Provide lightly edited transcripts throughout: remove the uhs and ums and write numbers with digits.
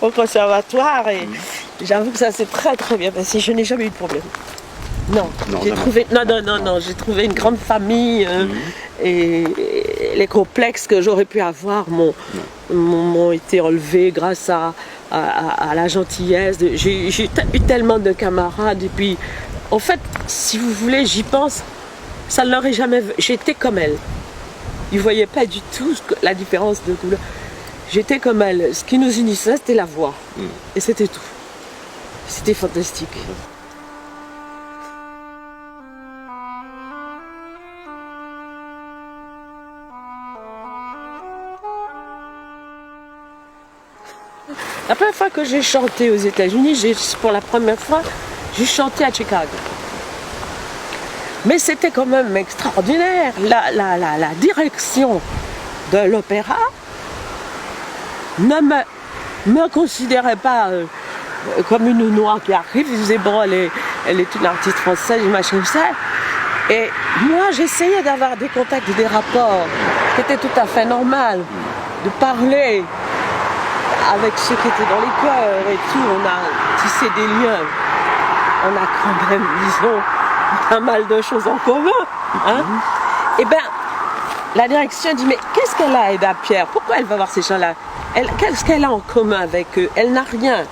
au conservatoire et j'avoue que ça s'est très très bien passé. Je n'ai jamais eu de problème. Non, j'ai trouvé une grande famille et les complexes que j'aurais pu avoir m'ont été enlevés grâce à la gentillesse. J'ai eu tellement de camarades et puis en fait, si vous voulez, j'y pense, ça ne leur est jamais... J'étais comme elle. Ils ne voyaient pas du tout la différence de couleur. J'étais comme elle. Ce qui nous unissait, c'était la voix. Et c'était tout. C'était fantastique. La première fois que j'ai chanté aux États-Unis, pour la première fois, j'ai chanté à Chicago. Mais c'était quand même extraordinaire. La direction de l'opéra ne me considérait pas comme une noire qui arrive. Ils disaient, bon, elle est une artiste française, machin, ça. Et moi, j'essayais d'avoir des contacts, des rapports, qui étaient tout à fait normal, de parler avec ceux qui étaient dans les chœurs et tout. On a tissé des liens. On a quand même, disons, pas mal de choses en commun. Hein? Et bien, la direction dit, mais qu'est-ce qu'elle a, Eda Pierre? Pourquoi elle va voir ces gens-là? Qu'est-ce qu'elle a en commun avec eux? Elle n'a rien.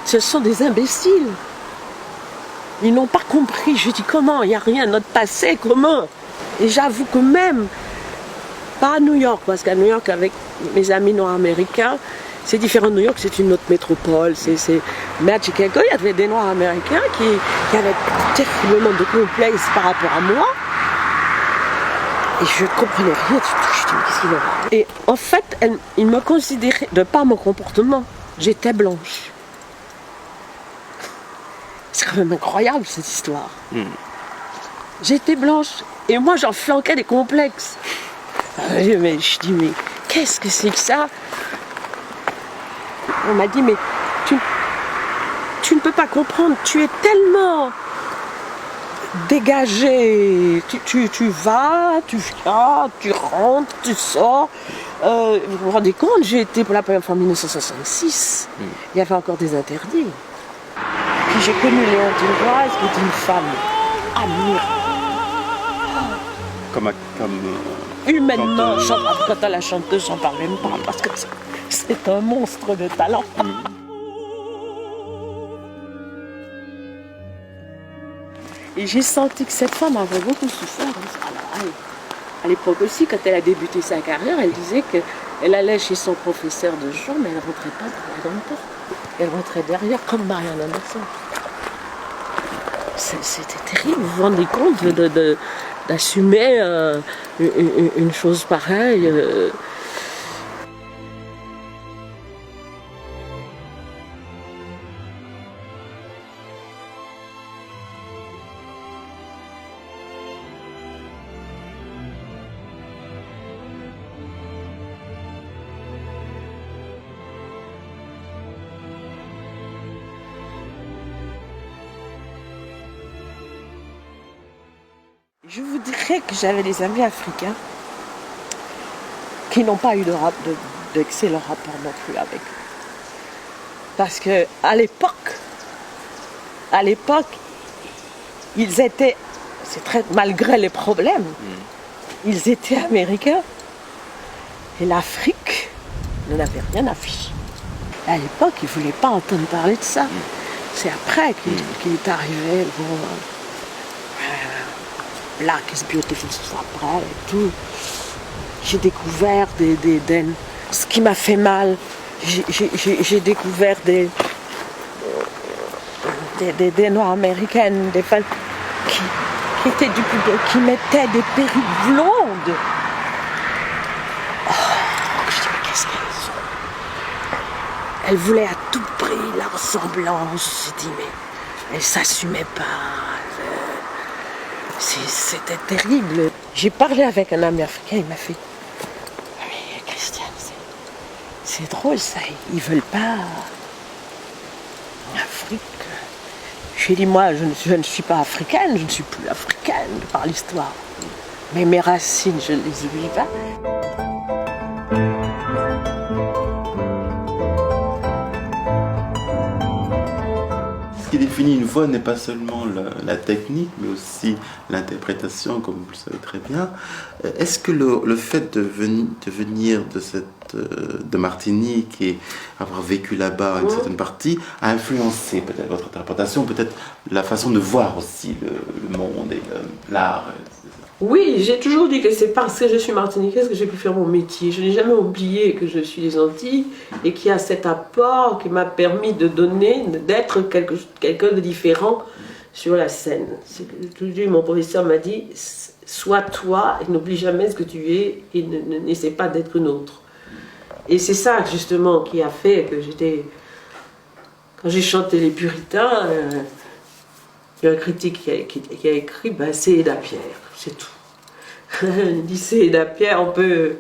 Ce sont des imbéciles. Ils n'ont pas compris. Je dis, comment? Il n'y a rien. Notre passé est commun. Et j'avoue que même, pas à New York, parce qu'à New York, avec mes amis noirs américains, c'est différent de New York, c'est une autre métropole. Mais à Chicago, il y avait des noirs américains qui avaient terriblement de complexes par rapport à moi. Et je ne comprenais rien. Je dis, mais qu'est-ce qu'il va avoir? Et en fait, ils me considéraient, de par mon comportement, j'étais blanche. C'est quand même incroyable cette histoire. J'étais blanche et moi j'en flanquais des complexes. Mais je dis, mais qu'est-ce que c'est que ça? On m'a dit, mais tu ne peux pas comprendre, tu es tellement dégagé, tu vas, tu viens, tu rentres, tu sors. Vous vous rendez compte, j'ai été pour la première fois en 1966, il y avait encore des interdits. Puis j'ai connu Léontine Boise, qui est une femme admirable. Humainement, quand à la chanteuse, j'en parle même pas, parce que c'est un monstre de talent. Et j'ai senti que cette femme avait beaucoup souffert. Alors, à l'époque aussi, quand elle a débuté sa carrière, elle disait qu'elle allait chez son professeur de chant, mais elle ne rentrait pas par la grande porte. Elle rentrait derrière, comme Marianne Anderson. C'était terrible, vous vous rendez compte d'assumer une chose pareille. Je vous dirais que j'avais des amis africains qui n'ont pas eu d'excellent rapport non plus avec eux. Parce qu'à l'époque, ils étaient, malgré les problèmes, ils étaient américains. Et l'Afrique n'en avait rien à fiche. À l'époque, ils ne voulaient pas entendre parler de ça. C'est après qu'il est arrivé. Black is beautiful, après et tout. J'ai découvert ce qui m'a fait mal. J'ai découvert des noirs américaines, des femmes qui étaient qui mettaient des perruques blondes. Oh, je dis, mais qu'est-ce qu'elles sont? Elles voulaient à tout prix la ressemblance. J'ai dit, mais elles ne s'assumaient pas. C'était terrible. J'ai parlé avec un ami africain, il m'a fait, mais Christiane, c'est drôle ça, ils veulent pas en Afrique. J'ai dit, moi, je ne suis pas africaine, je ne suis plus africaine par l'histoire. Mais mes racines, je les oublie pas. qui définit une voix n'est pas seulement la technique, mais aussi l'interprétation, comme vous le savez très bien. Est-ce que le fait de venir de Martinique et avoir vécu là-bas une certaine partie a influencé peut-être votre interprétation, peut-être la façon de voir aussi le monde et l'art? Oui, j'ai toujours dit que c'est parce que je suis martiniquaise que j'ai pu faire mon métier. Je n'ai jamais oublié que je suis des Antilles et qu'il y a cet apport qui m'a permis de donner, d'être quelqu'un de différent sur la scène. Toujours, mon professeur m'a dit, sois toi et n'oublie jamais ce que tu es et n'essaie pas d'être une autre. Et c'est ça justement qui a fait que quand j'ai chanté Les Puritains, il y a un critique qui a écrit c'est Eda Pierre, c'est tout. Il dit c'est Eda Pierre, on peut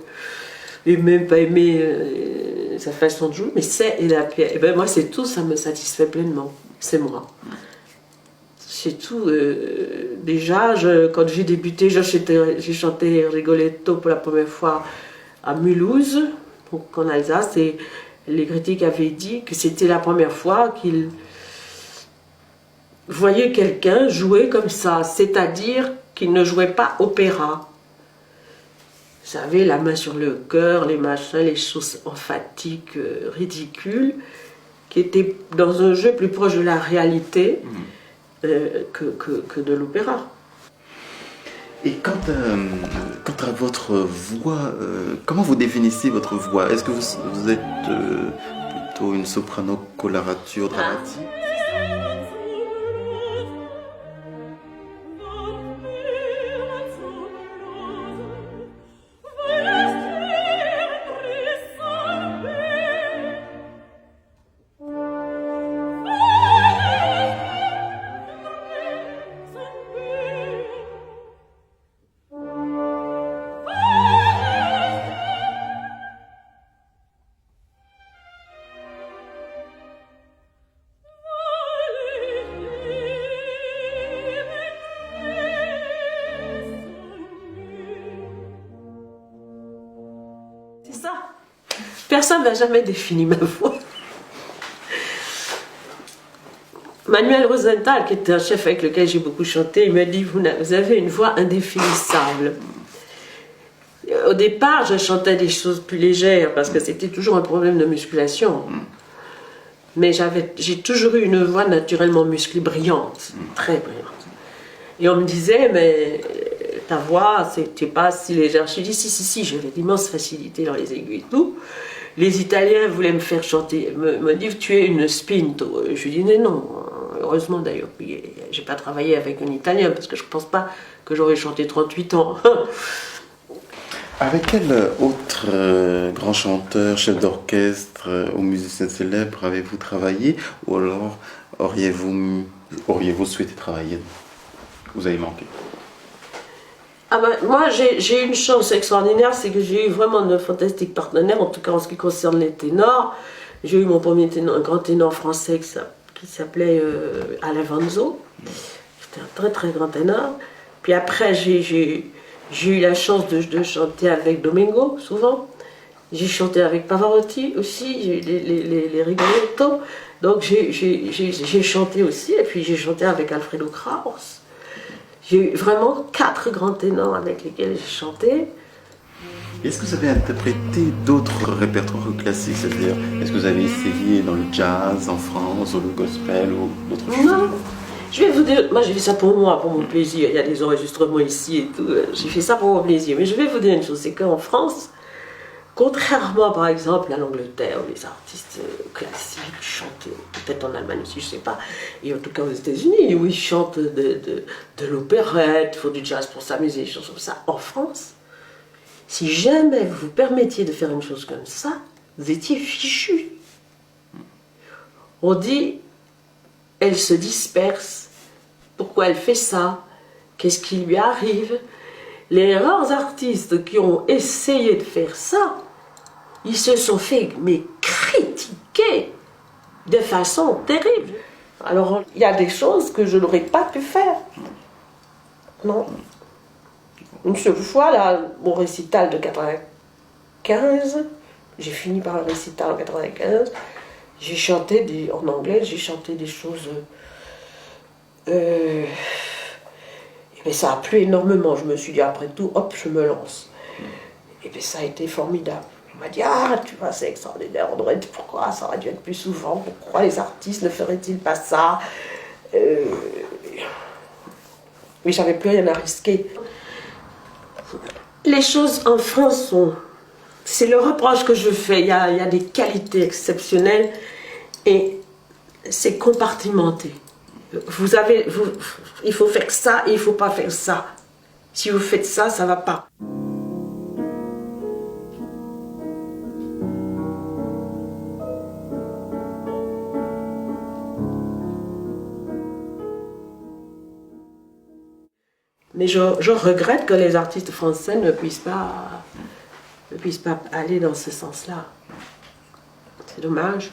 aimer, pas aimer sa façon de jouer, mais c'est Eda Pierre. Et moi c'est tout, ça me satisfait pleinement, c'est moi. C'est tout. Déjà, quand j'ai débuté, j'ai chanté Rigoletto pour la première fois à Mulhouse, en Alsace, et les critiques avaient dit que c'était la première fois qu'ils voyaient quelqu'un jouer comme ça, c'est-à-dire qu'il ne jouait pas opéra. Vous savez, la main sur le cœur, les machins, les choses emphatiques, ridicules, qui étaient dans un jeu plus proche de la réalité que de l'opéra. Et quant à votre voix, comment vous définissez votre voix? Est-ce que vous êtes plutôt une soprano colorature dramatique? Personne n'a jamais défini ma voix. Manuel Rosenthal, qui était un chef avec lequel j'ai beaucoup chanté, il m'a dit vous avez une voix indéfinissable. Au départ, je chantais des choses plus légères parce que c'était toujours un problème de musculation. Mais j'ai toujours eu une voix naturellement musclée, brillante, très brillante. Et on me disait, mais ta voix, c'est pas si légère. Je dis si, j'avais d'immenses facilités dans les aigus et tout. Les Italiens voulaient me faire chanter, me dire tu es une spinto. Je lui dis non, heureusement d'ailleurs, j'ai pas travaillé avec un Italien parce que je pense pas que j'aurais chanté 38 ans. Avec quel autre grand chanteur, chef d'orchestre ou musicien célèbre avez-vous travaillé, ou alors auriez-vous souhaité travailler? Vous avez manqué? Moi, j'ai une chance extraordinaire, c'est que j'ai eu vraiment de fantastiques partenaires, en tout cas en ce qui concerne les ténors. J'ai eu mon premier ténor, un grand ténor français qui s'appelait Alain Vanzo. C'était un très très grand ténor. Puis après, j'ai eu la chance de chanter avec Domingo, souvent. J'ai chanté avec Pavarotti aussi, j'ai eu les Rigoletto. Donc j'ai chanté aussi, et puis j'ai chanté avec Alfredo Kraus. J'ai eu vraiment 4 grands ténors avec lesquels j'ai chanté. Est-ce que vous avez interprété d'autres répertoires classiques? C'est-à-dire, est-ce que vous avez essayé dans le jazz en France, ou le gospel, ou d'autres choses? Non, je vais vous dire, moi j'ai fait ça pour moi, pour mon plaisir. Il y a des enregistrements ici et tout. J'ai fait ça pour mon plaisir. Mais je vais vous dire une chose, c'est qu'en France, contrairement par exemple à l'Angleterre, où les artistes classiques chantent, peut-être en Allemagne aussi, je ne sais pas, et en tout cas aux États-Unis, où ils chantent de l'opérette, il faut du jazz pour s'amuser, des choses comme ça. En France, si jamais vous vous permettiez de faire une chose comme ça, vous étiez fichu. On dit, elle se disperse, pourquoi elle fait ça, qu'est-ce qui lui arrive? Les rares artistes qui ont essayé de faire ça, ils se sont fait critiquer de façon terrible. Alors, il y a des choses que je n'aurais pas pu faire. Non. Une seule fois, là, mon récital de 95, j'ai fini par un récital en 95, j'ai chanté en anglais, j'ai chanté des choses Et bien, ça a plu énormément. Je me suis dit, après tout, hop, je me lance. Et bien, ça a été formidable. On m'a dit, ah, tu vois, c'est extraordinaire. Pourquoi ça aurait dû être plus souvent? Pourquoi les artistes ne feraient-ils pas ça? Mais j'avais plus rien à risquer. Les choses en France sont... C'est le reproche que je fais. Il y a des qualités exceptionnelles et c'est compartimenté. Il faut faire ça et il ne faut pas faire ça. Si vous faites ça, ça ne va pas. Mais je regrette que les artistes français ne puissent pas aller dans ce sens-là. C'est dommage.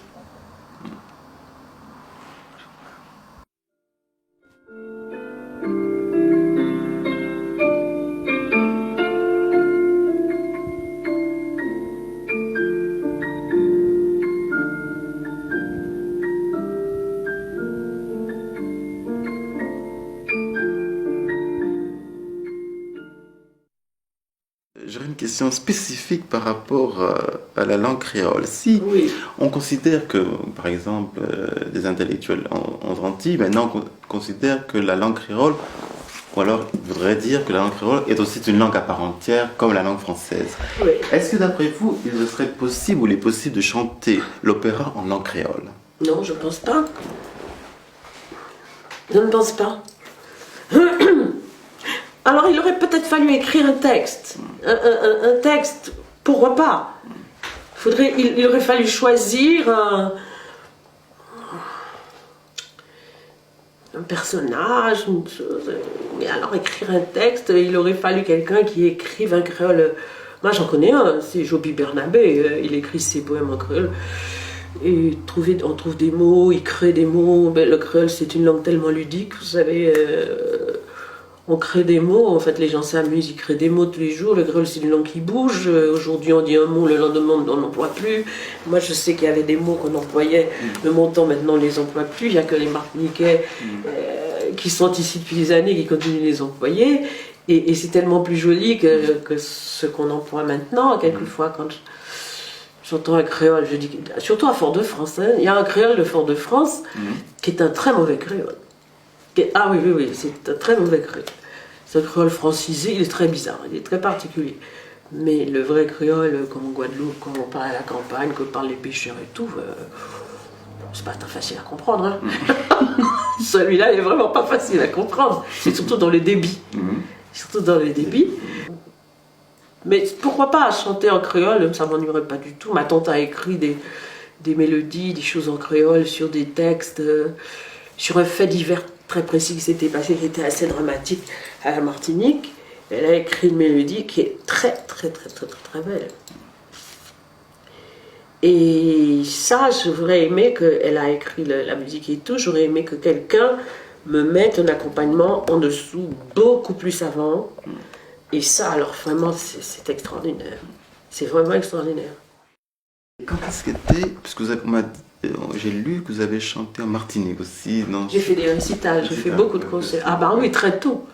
J'aurais une question spécifique par rapport à la langue créole. Si Oui. on considère que, par exemple, des intellectuels en Antilles, maintenant considèrent que la langue créole, ou alors voudrait dire que la langue créole est aussi une langue à part entière, comme la langue française. Oui. Est-ce que d'après vous, il serait possible ou il est possible de chanter l'opéra en langue créole? Non, je ne pense pas. Je ne pense pas. Alors il aurait peut-être fallu écrire un texte. Un texte, pourquoi pas? Il aurait fallu choisir un personnage, une chose. Mais alors écrire un texte, il aurait fallu quelqu'un qui écrive un créole. Moi j'en connais un, c'est Joby Bernabé, il écrit ses poèmes en créole. Et on trouve des mots, il crée des mots. Ben, le créole c'est une langue tellement ludique, vous savez. On crée des mots, en fait les gens s'amusent, ils créent des mots tous les jours. Le créole c'est une langue qui bouge. Aujourd'hui on dit un mot, le lendemain on n'emploie plus. Moi je sais qu'il y avait des mots qu'on employait, le montant maintenant on les emploie plus. Il n'y a que les Martiniquais qui sont ici depuis des années qui continuent de les employer. Et c'est tellement plus joli que ce qu'on emploie maintenant. Quelquefois quand j'entends un créole, je dis, surtout à Fort-de-France, hein, il y a un créole de Fort-de-France qui est un très mauvais créole. Ah oui, c'est un très mauvais créole. C'est un créole francisé, il est très bizarre, il est très particulier. Mais le vrai créole, comme en Guadeloupe, comme on parle à la campagne, comme parlent les pêcheurs et tout, c'est pas très facile à comprendre. Hein. Celui-là, il est vraiment pas facile à comprendre. C'est surtout dans le débit. Surtout dans le débit. Mais pourquoi pas chanter en créole, ça m'ennuierait pas du tout. Ma tante a écrit des mélodies, des choses en créole sur des textes, sur un fait divers très précis qui s'était passé, qui était assez dramatique à la Martinique. Elle a écrit une mélodie qui est très belle. Et ça, j'aurais aimé qu'elle a écrit la musique et tout, j'aurais aimé que quelqu'un me mette un accompagnement en dessous beaucoup plus savant. Et ça, alors vraiment, c'est extraordinaire. C'est vraiment extraordinaire. Quand est-ce que c'était, parce que j'ai lu que vous avez chanté en Martinique aussi. J'ai fait des récitals, j'ai fait beaucoup de concerts. Ah bah oui, très tôt.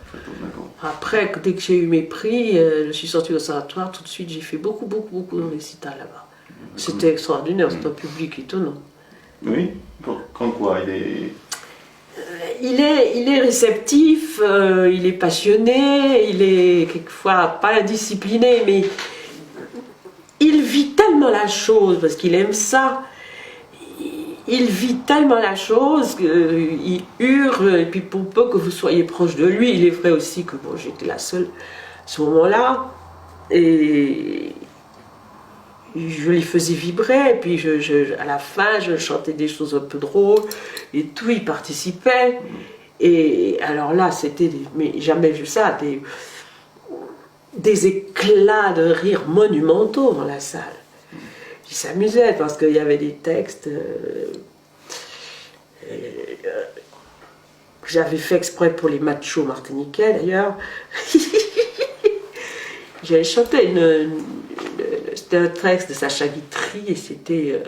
Après, dès que j'ai eu mes prix, je suis sortie au conservatoire, tout de suite j'ai fait beaucoup de récitals là-bas. C'était extraordinaire, c'est un public étonnant. Oui, quand quoi il est réceptif, il est passionné, il est quelquefois pas indiscipliné, mais il vit tellement la chose, parce qu'il aime ça. Il vit tellement la chose qu'il hurle, et puis pour peu que vous soyez proche de lui, il est vrai aussi que bon, j'étais la seule à ce moment-là, et je les faisais vibrer, et puis à la fin, je chantais des choses un peu drôles, et tout, il participait. Et alors là, c'était, mais jamais vu ça, des éclats de rire monumentaux dans la salle. Ils s'amusaient parce qu'il y avait des textes que j'avais fait exprès pour les machos martiniquais d'ailleurs. J'avais chanté c'était un texte de Sacha Guitry et c'était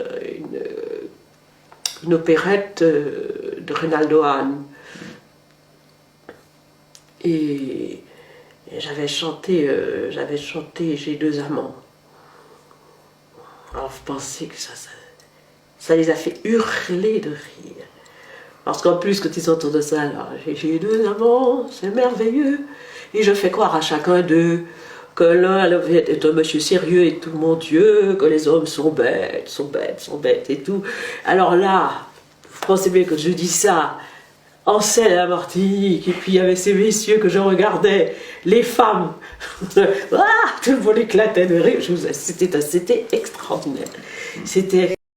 une opérette de Reynaldo Hahn. Et j'avais chanté J'ai deux amants. Alors vous pensez que ça les a fait hurler de rire. Parce qu'en plus, quand ils entendent ça, alors, j'ai deux amants, c'est merveilleux. Et je fais croire à chacun d'eux que l'un est un monsieur sérieux et tout, mon Dieu, que les hommes sont bêtes, et tout. Alors là, vous pensez bien que je dis ça en scène à la Martinique, et puis avec ces messieurs que je regardais, les femmes, tout le monde éclatait de rire, c'était extraordinaire. C'était